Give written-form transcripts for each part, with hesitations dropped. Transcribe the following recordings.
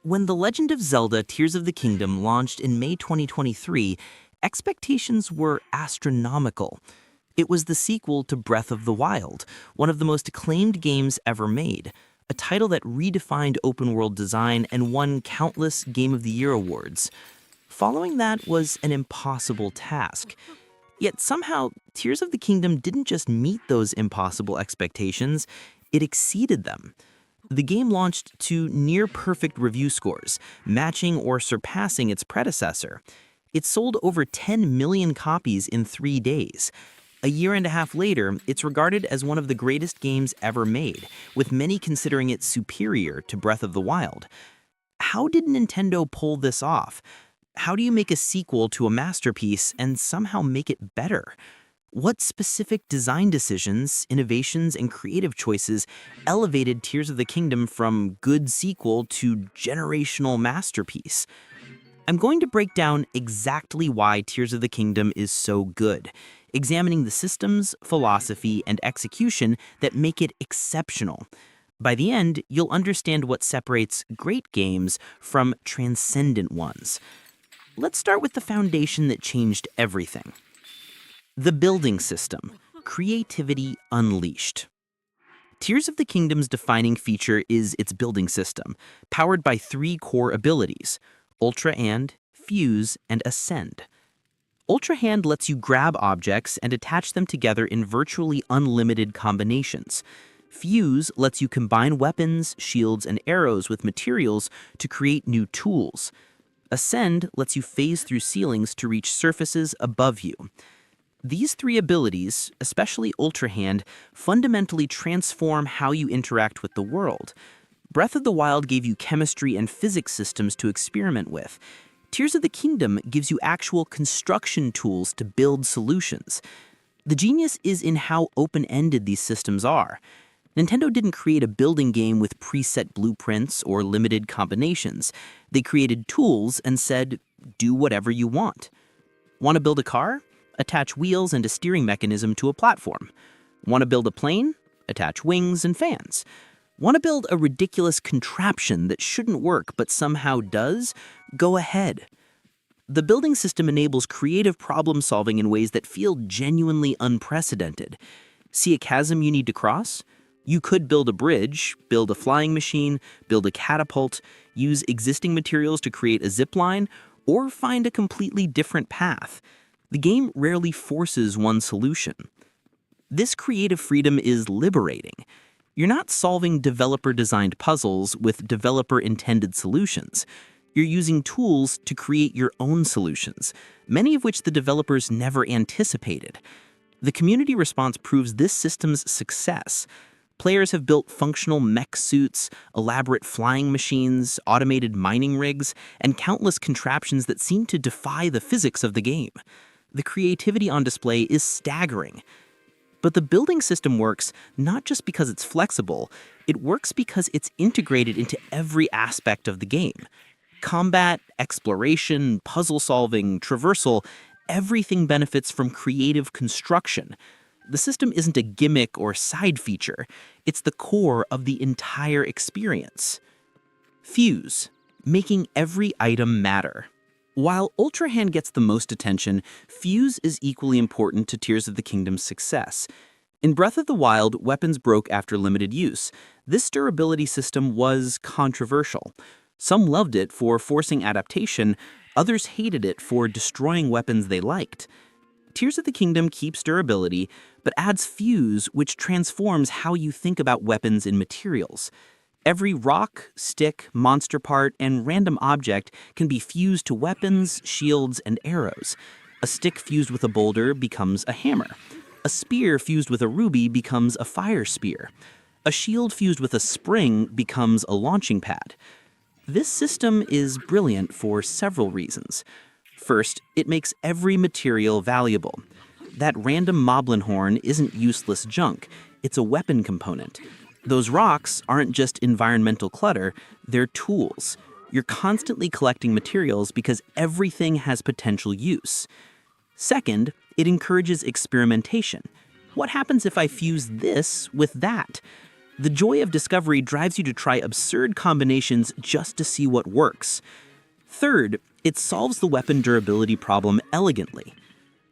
When The Legend of Zelda Tears of the Kingdom launched in May 2023, expectations were astronomical. It was the sequel to Breath of the Wild, one of the most acclaimed games ever made, a title that redefined open-world design and won countless Game of the Year awards. Following that was an impossible task. Yet somehow, Tears of the Kingdom didn't just meet those impossible expectations, it exceeded them. The game launched to near-perfect review scores, matching or surpassing its predecessor. It sold over 10 million copies in 3 days. A year and a half later, it's regarded as one of the greatest games ever made, with many considering it superior to Breath of the Wild. How did Nintendo pull this off? How do you make a sequel to a masterpiece and somehow make it better? What specific design decisions, innovations, and creative choices elevated Tears of the Kingdom from good sequel to generational masterpiece? I'm going to break down exactly why Tears of the Kingdom is so good, examining the systems, philosophy, and execution that make it exceptional. By the end, you'll understand what separates great games from transcendent ones. Let's start with the foundation that changed everything. The building system, creativity unleashed. Tears of the Kingdom's defining feature is its building system, powered by 3 core abilities: Ultra Hand, Fuse, and Ascend. Ultra Hand lets you grab objects and attach them together in virtually unlimited combinations. Fuse lets you combine weapons, shields, and arrows with materials to create new tools. Ascend lets you phase through ceilings to reach surfaces above you. These 3 abilities, especially Ultra Hand, fundamentally transform how you interact with the world. Breath of the Wild gave you chemistry and physics systems to experiment with. Tears of the Kingdom gives you actual construction tools to build solutions. The genius is in how open-ended these systems are. Nintendo didn't create a building game with preset blueprints or limited combinations. They created tools and said, do whatever you want. Want to build a car? Attach wheels and a steering mechanism to a platform. Want to build a plane? Attach wings and fans. Want to build a ridiculous contraption that shouldn't work but somehow does? Go ahead. The building system enables creative problem solving in ways that feel genuinely unprecedented. See a chasm you need to cross? You could build a bridge, build a flying machine, build a catapult, use existing materials to create a zip line, or find a completely different path. The game rarely forces one solution. This creative freedom is liberating. You're not solving developer-designed puzzles with developer-intended solutions. You're using tools to create your own solutions, many of which the developers never anticipated. The community response proves this system's success. Players have built functional mech suits, elaborate flying machines, automated mining rigs, and countless contraptions that seem to defy the physics of the game. The creativity on display is staggering. But the building system works not just because it's flexible, it works because it's integrated into every aspect of the game. Combat, exploration, puzzle solving, traversal, everything benefits from creative construction. The system isn't a gimmick or side feature, it's the core of the entire experience. Fuse, making every item matter. While Ultra Hand gets the most attention, Fuse is equally important to Tears of the Kingdom's success. In Breath of the Wild, weapons broke after limited use. This durability system was controversial. Some loved it for forcing adaptation, others hated it for destroying weapons they liked. Tears of the Kingdom keeps durability, but adds Fuse, which transforms how you think about weapons and materials. Every rock, stick, monster part, and random object can be fused to weapons, shields, and arrows. A stick fused with a boulder becomes a hammer. A spear fused with a ruby becomes a fire spear. A shield fused with a spring becomes a launching pad. This system is brilliant for several reasons. First, it makes every material valuable. That random moblin horn isn't useless junk, it's a weapon component. Those rocks aren't just environmental clutter, they're tools. You're constantly collecting materials because everything has potential use. Second, it encourages experimentation. What happens if I fuse this with that? The joy of discovery drives you to try absurd combinations just to see what works. Third, it solves the weapon durability problem elegantly.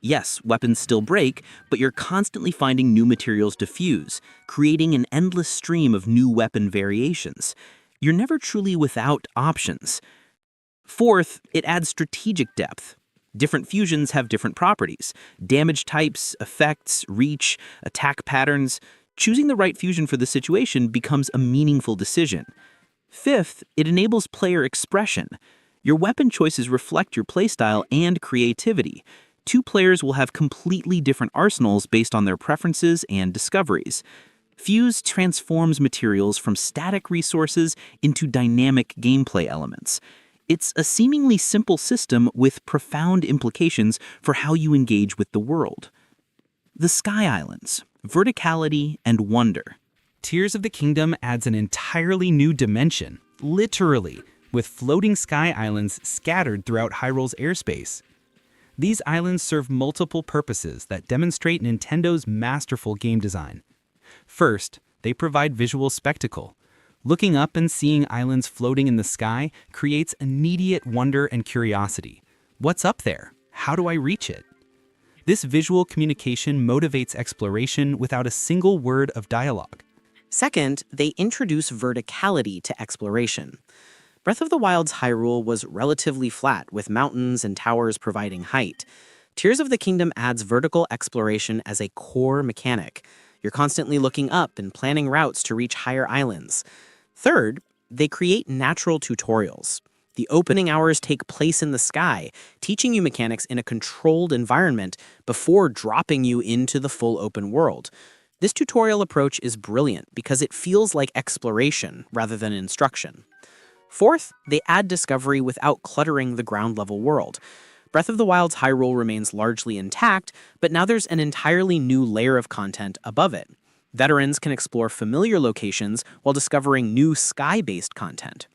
Yes, weapons still break, but you're constantly finding new materials to fuse, creating an endless stream of new weapon variations. You're never truly without options. Fourth, it adds strategic depth. Different fusions have different properties: damage types, effects, reach, attack patterns. Choosing the right fusion for the situation becomes a meaningful decision. Fifth, it enables player expression. Your weapon choices reflect your playstyle and creativity. Two players will have completely different arsenals based on their preferences and discoveries. Fuse transforms materials from static resources into dynamic gameplay elements. It's a seemingly simple system with profound implications for how you engage with the world. The Sky Islands, verticality and wonder. Tears of the Kingdom adds an entirely new dimension, literally, with floating sky islands scattered throughout Hyrule's airspace. These islands serve multiple purposes that demonstrate Nintendo's masterful game design. First, they provide visual spectacle. Looking up and seeing islands floating in the sky creates immediate wonder and curiosity. What's up there? How do I reach it? This visual communication motivates exploration without a single word of dialogue. Second, they introduce verticality to exploration. Breath of the Wild's Hyrule was relatively flat, with mountains and towers providing height. Tears of the Kingdom adds vertical exploration as a core mechanic. You're constantly looking up and planning routes to reach higher islands. Third, they create natural tutorials. The opening hours take place in the sky, teaching you mechanics in a controlled environment before dropping you into the full open world. This tutorial approach is brilliant because it feels like exploration rather than instruction. Fourth, they add discovery without cluttering the ground-level world. Breath of the Wild's Hyrule remains largely intact, but now there's an entirely new layer of content above it. Veterans can explore familiar locations while discovering new sky-based content.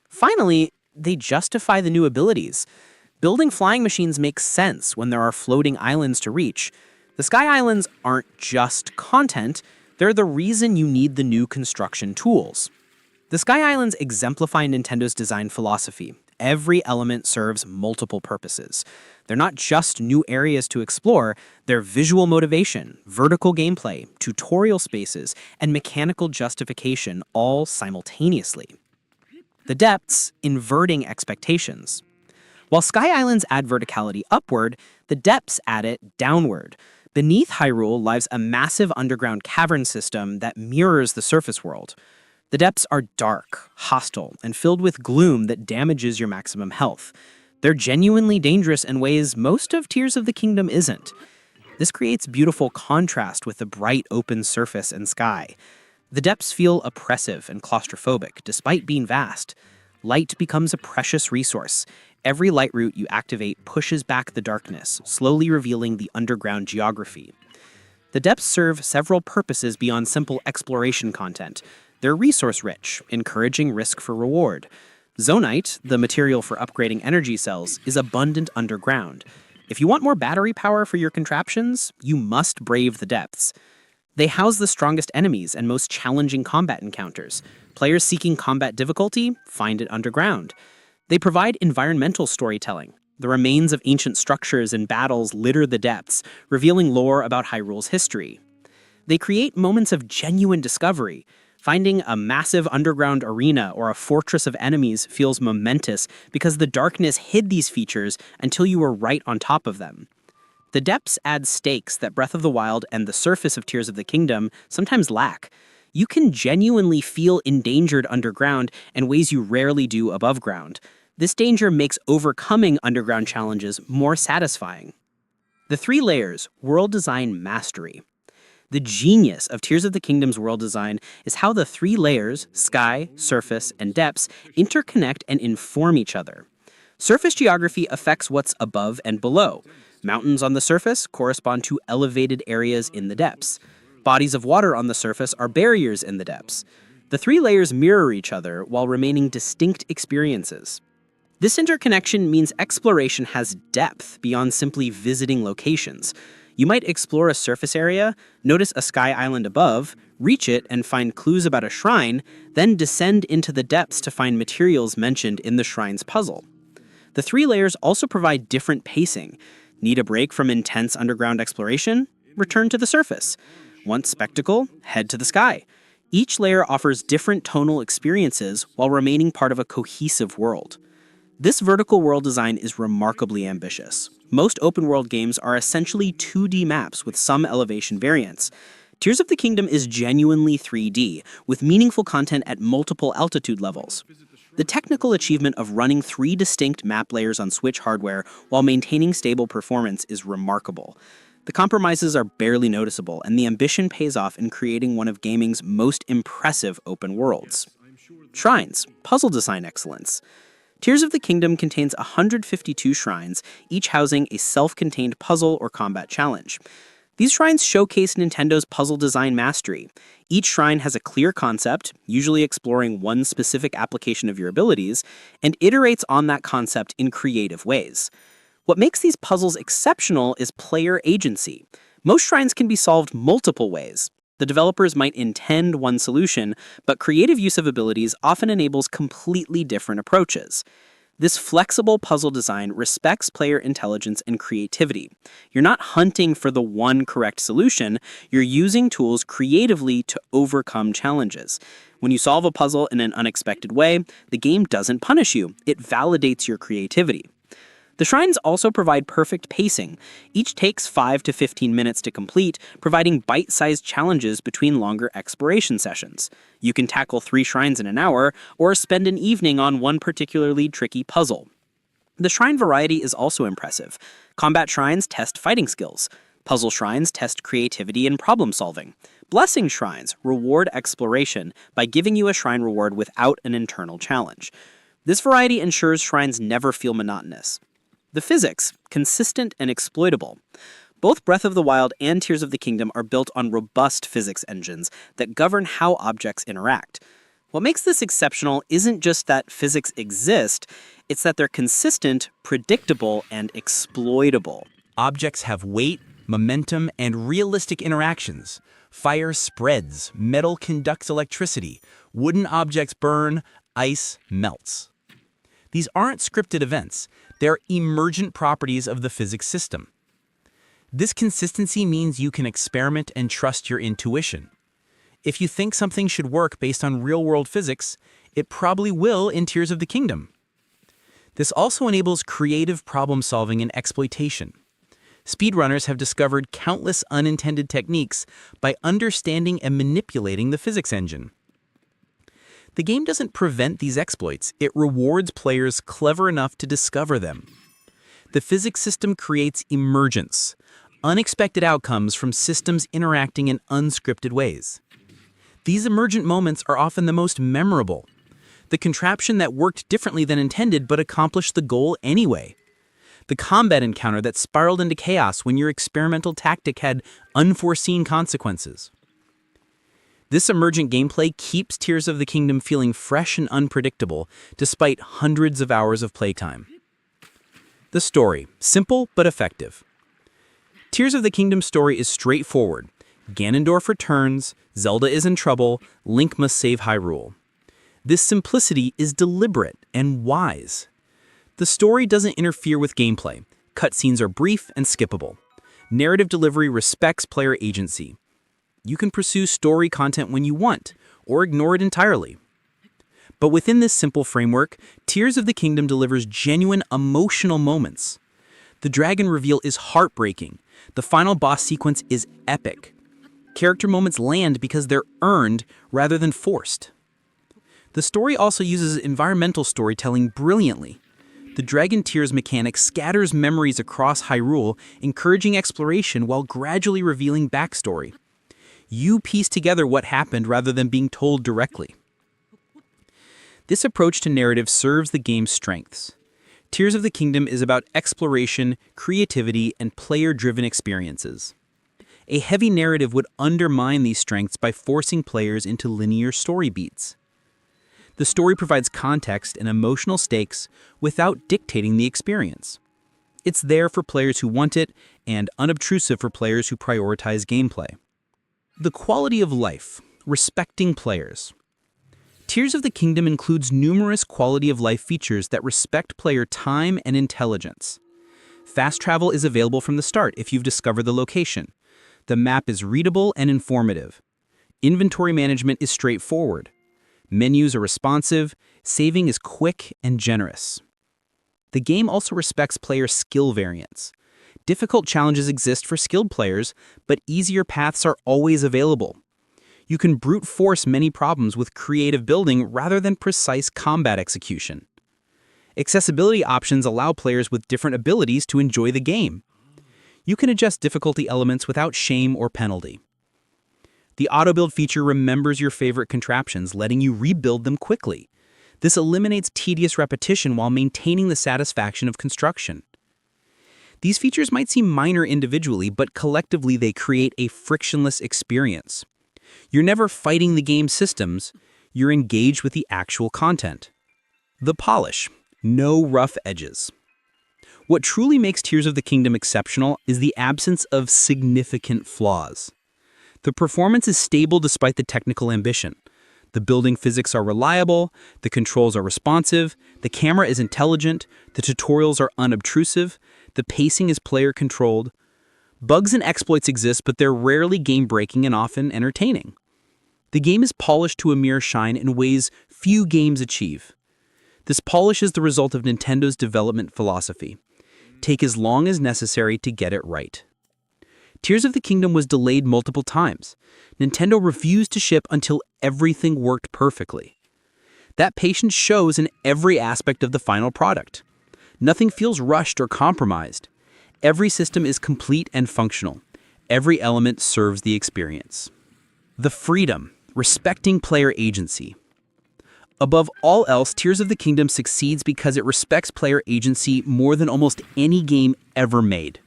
Finally, they justify the new abilities. Building flying machines makes sense when there are floating islands to reach. The Sky Islands aren't just content, they're the reason you need the new construction tools. The Sky Islands exemplify Nintendo's design philosophy. Every element serves multiple purposes. They're not just new areas to explore, they're visual motivation, vertical gameplay, tutorial spaces, and mechanical justification all simultaneously. The depths, inverting expectations. While Sky Islands add verticality upward, the depths add it downward. Beneath Hyrule lies a massive underground cavern system that mirrors the surface world. The depths are dark, hostile, and filled with gloom that damages your maximum health. They're genuinely dangerous in ways most of Tears of the Kingdom isn't. This creates beautiful contrast with the bright open surface and sky. The depths feel oppressive and claustrophobic, despite being vast. Light becomes a precious resource. Every light route you activate pushes back the darkness, slowly revealing the underground geography. The depths serve several purposes beyond simple exploration content. They're resource-rich, encouraging risk for reward. Zonite, the material for upgrading energy cells, is abundant underground. If you want more battery power for your contraptions, you must brave the depths. They house the strongest enemies and most challenging combat encounters. Players seeking combat difficulty find it underground. They provide environmental storytelling. The remains of ancient structures and battles litter the depths, revealing lore about Hyrule's history. They create moments of genuine discovery. Finding a massive underground arena or a fortress of enemies feels momentous because the darkness hid these features until you were right on top of them. The depths add stakes that Breath of the Wild and the surface of Tears of the Kingdom sometimes lack. You can genuinely feel endangered underground in ways you rarely do above ground. This danger makes overcoming underground challenges more satisfying. The 3 layers, world design mastery. The genius of Tears of the Kingdom's world design is how the 3 layers, sky, surface, and depths, interconnect and inform each other. Surface geography affects what's above and below. Mountains on the surface correspond to elevated areas in the depths. Bodies of water on the surface are barriers in the depths. The 3 layers mirror each other while remaining distinct experiences. This interconnection means exploration has depth beyond simply visiting locations. You might explore a surface area, notice a sky island above, reach it and find clues about a shrine, then descend into the depths to find materials mentioned in the shrine's puzzle. The 3 layers also provide different pacing. Need a break from intense underground exploration? Return to the surface. Want spectacle? Head to the sky. Each layer offers different tonal experiences while remaining part of a cohesive world. This vertical world design is remarkably ambitious. Most open-world games are essentially 2D maps with some elevation variance. Tears of the Kingdom is genuinely 3D, with meaningful content at multiple altitude levels. The technical achievement of running 3 distinct map layers on Switch hardware while maintaining stable performance is remarkable. The compromises are barely noticeable, and the ambition pays off in creating one of gaming's most impressive open worlds. Shrines, puzzle design excellence. Tears of the Kingdom contains 152 shrines, each housing a self-contained puzzle or combat challenge. These shrines showcase Nintendo's puzzle design mastery. Each shrine has a clear concept, usually exploring one specific application of your abilities, and iterates on that concept in creative ways. What makes these puzzles exceptional is player agency. Most shrines can be solved multiple ways. The developers might intend one solution, but creative use of abilities often enables completely different approaches. This flexible puzzle design respects player intelligence and creativity. You're not hunting for the one correct solution, you're using tools creatively to overcome challenges. When you solve a puzzle in an unexpected way, the game doesn't punish you, it validates your creativity. The shrines also provide perfect pacing. Each takes 5 to 15 minutes to complete, providing bite-sized challenges between longer exploration sessions. You can tackle 3 shrines in an hour, or spend an evening on one particularly tricky puzzle. The shrine variety is also impressive. Combat shrines test fighting skills. Puzzle shrines test creativity and problem-solving. Blessing shrines reward exploration by giving you a shrine reward without an internal challenge. This variety ensures shrines never feel monotonous. The physics, consistent and exploitable. Both Breath of the Wild and Tears of the Kingdom are built on robust physics engines that govern how objects interact. What makes this exceptional isn't just that physics exist, it's that they're consistent, predictable, and exploitable. Objects have weight, momentum, and realistic interactions. Fire spreads, metal conducts electricity, wooden objects burn, ice melts. These aren't scripted events. They're emergent properties of the physics system. This consistency means you can experiment and trust your intuition. If you think something should work based on real-world physics, it probably will in Tears of the Kingdom. This also enables creative problem-solving and exploitation. Speedrunners have discovered countless unintended techniques by understanding and manipulating the physics engine. The game doesn't prevent these exploits, it rewards players clever enough to discover them. The physics system creates emergence, unexpected outcomes from systems interacting in unscripted ways. These emergent moments are often the most memorable. The contraption that worked differently than intended but accomplished the goal anyway. The combat encounter that spiraled into chaos when your experimental tactic had unforeseen consequences. This emergent gameplay keeps Tears of the Kingdom feeling fresh and unpredictable, despite hundreds of hours of playtime. The story, simple but effective. Tears of the Kingdom's story is straightforward. Ganondorf returns, Zelda is in trouble, Link must save Hyrule. This simplicity is deliberate and wise. The story doesn't interfere with gameplay. Cutscenes are brief and skippable. Narrative delivery respects player agency. You can pursue story content when you want, or ignore it entirely. But within this simple framework, Tears of the Kingdom delivers genuine emotional moments. The dragon reveal is heartbreaking. The final boss sequence is epic. Character moments land because they're earned rather than forced. The story also uses environmental storytelling brilliantly. The Dragon Tears mechanic scatters memories across Hyrule, encouraging exploration while gradually revealing backstory. You piece together what happened rather than being told directly. This approach to narrative serves the game's strengths. Tears of the Kingdom is about exploration, creativity, and player-driven experiences. A heavy narrative would undermine these strengths by forcing players into linear story beats. The story provides context and emotional stakes without dictating the experience. It's there for players who want it, and unobtrusive for players who prioritize gameplay. The quality of life, respecting players. Tears of the Kingdom includes numerous quality of life features that respect player time and intelligence. Fast travel is available from the start if you've discovered the location. The map is readable and informative. Inventory management is straightforward. Menus are responsive, saving is quick and generous. The game also respects player skill variance. Difficult challenges exist for skilled players, but easier paths are always available. You can brute force many problems with creative building rather than precise combat execution. Accessibility options allow players with different abilities to enjoy the game. You can adjust difficulty elements without shame or penalty. The auto-build feature remembers your favorite contraptions, letting you rebuild them quickly. This eliminates tedious repetition while maintaining the satisfaction of construction. These features might seem minor individually, but collectively they create a frictionless experience. You're never fighting the game's systems, you're engaged with the actual content. The polish. No rough edges. What truly makes Tears of the Kingdom exceptional is the absence of significant flaws. The performance is stable despite the technical ambition. The building physics are reliable, the controls are responsive, the camera is intelligent, the tutorials are unobtrusive, the pacing is player-controlled. Bugs and exploits exist, but they're rarely game-breaking and often entertaining. The game is polished to a mere shine in ways few games achieve. This polish is the result of Nintendo's development philosophy. Take as long as necessary to get it right. Tears of the Kingdom was delayed multiple times. Nintendo refused to ship until everything worked perfectly. That patience shows in every aspect of the final product. Nothing feels rushed or compromised. Every system is complete and functional. Every element serves the experience. The freedom, respecting player agency. Above all else, Tears of the Kingdom succeeds because it respects player agency more than almost any game ever made.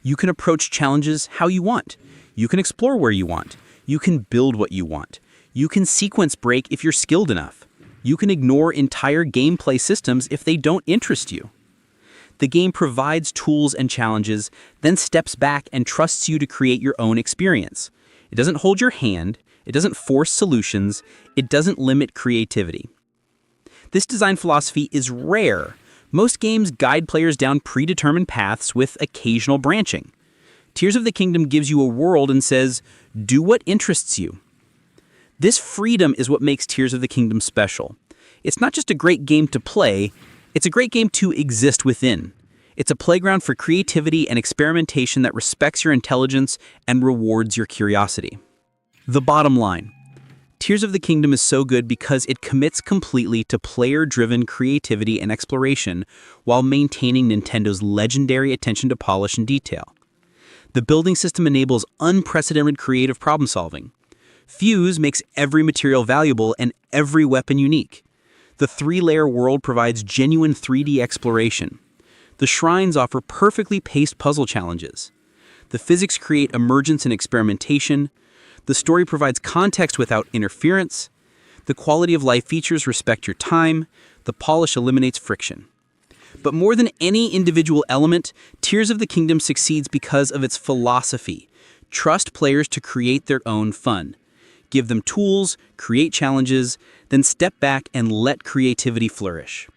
You can approach challenges how you want. You can explore where you want. You can build what you want. You can sequence break if you're skilled enough. You can ignore entire gameplay systems if they don't interest you. The game provides tools and challenges, then steps back and trusts you to create your own experience. It doesn't hold your hand. It doesn't force solutions. It doesn't limit creativity. This design philosophy is rare. Most games guide players down predetermined paths with occasional branching. Tears of the Kingdom gives you a world and says, do what interests you. This freedom is what makes Tears of the Kingdom special. It's not just a great game to play, it's a great game to exist within. It's a playground for creativity and experimentation that respects your intelligence and rewards your curiosity. The bottom line. Tears of the Kingdom is so good because it commits completely to player-driven creativity and exploration while maintaining Nintendo's legendary attention to polish and detail. The building system enables unprecedented creative problem-solving. Fuse makes every material valuable and every weapon unique. The 3-layer world provides genuine 3D exploration. The shrines offer perfectly paced puzzle challenges. The physics create emergence and experimentation. The story provides context without interference. The quality of life features respect your time. The polish eliminates friction. But more than any individual element, Tears of the Kingdom succeeds because of its philosophy. Trust players to create their own fun. Give them tools, create challenges, then step back and let creativity flourish.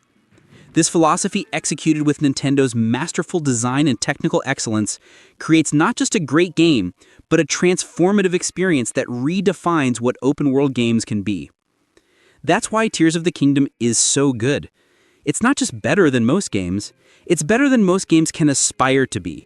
This philosophy, executed with Nintendo's masterful design and technical excellence, creates not just a great game, but a transformative experience that redefines what open-world games can be. That's why Tears of the Kingdom is so good. It's not just better than most games, it's better than most games can aspire to be.